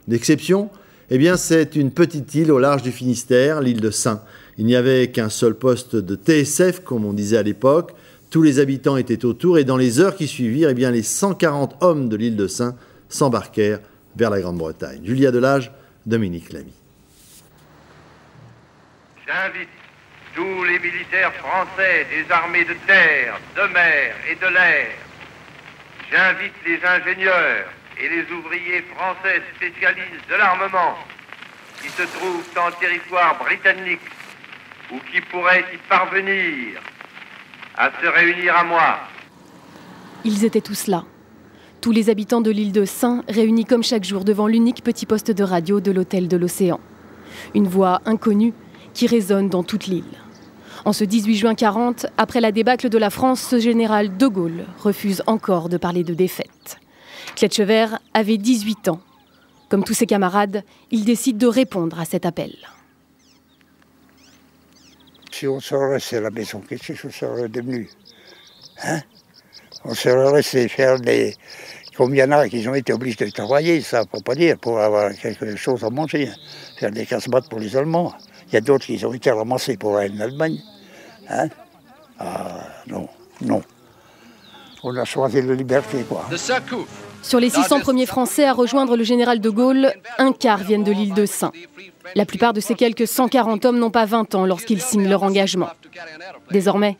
L'exception, eh bien, c'est une petite île au large du Finistère, l'île de Saint. Il n'y avait qu'un seul poste de TSF, comme on disait à l'époque. Tous les habitants étaient autour et dans les heures qui suivirent, eh bien, les 140 hommes de l'île de Saint s'embarquèrent vers la Grande-Bretagne. Julia Delage, Dominique Lamy. J'invite tous les militaires français des armées de terre, de mer et de l'air. J'invite les ingénieurs et les ouvriers français spécialistes de l'armement qui se trouvent en territoire britannique ou qui pourraient y parvenir à se réunir à moi. Ils étaient tous là. Tous les habitants de l'île de Saint réunis comme chaque jour devant l'unique petit poste de radio de l'hôtel de l'Océan. Une voix inconnue qui résonne dans toute l'île. En ce 18 juin 40, après la débâcle de la France, ce général de Gaulle refuse encore de parler de défaite. Kletschewer avait 18 ans. Comme tous ses camarades, il décide de répondre à cet appel. Si on serait resté à la maison, qu'est-ce que ça serait devenu, hein? On serait resté faire des... Comme il y en a qui ont été obligés de travailler, ça, faut pas dire, pour avoir quelque chose à manger. Faire des casse-battes pour les Allemands. Il y a d'autres qui ont été ramassés pour aller en Allemagne. Hein? Ah, non, non. On a choisi la liberté, quoi. Sur les 600 premiers Français à rejoindre le général de Gaulle, un quart viennent de l'île de Saint. La plupart de ces quelques 140 hommes n'ont pas 20 ans lorsqu'ils signent leur engagement. Désormais,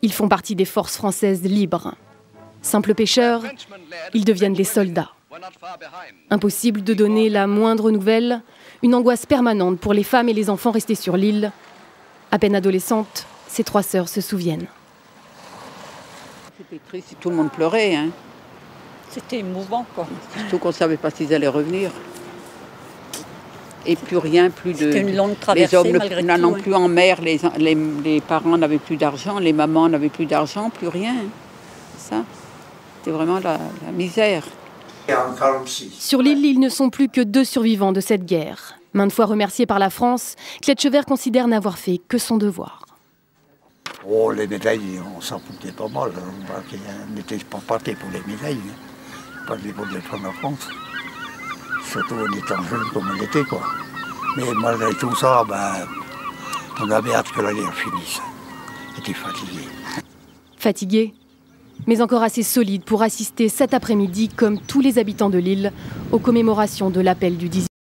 ils font partie des forces françaises libres. Simples pêcheurs, ils deviennent des soldats. Impossible de donner la moindre nouvelle, une angoisse permanente pour les femmes et les enfants restés sur l'île. À peine adolescentes, ces 3 sœurs se souviennent. C'était triste, tout le monde pleurait. Hein. C'était émouvant, quoi. Surtout qu'on ne savait pas s'ils allaient revenir. Et plus rien, plus de... C'était une longue traversée, les hommes malgré tout. Non plus en mer, les parents n'avaient plus d'argent, les mamans n'avaient plus d'argent, plus rien. Ça, c'était vraiment la misère. Sur l'île, ils ne sont plus que 2 survivants de cette guerre. Maintes fois remerciés par la France, Kletschewer considère n'avoir fait que son devoir. Oh, les médailles, on s'en foutait pas mal. On n'était pas parti pour les médailles, pas pour défendre la France. Surtout en étant jeune comme on était, quoi. Mais malgré tout ça, on avait hâte que la guerre finisse. On était fatigué. Fatigué, mais encore assez solide pour assister cet après-midi, comme tous les habitants de l'île, aux commémorations de l'appel du 18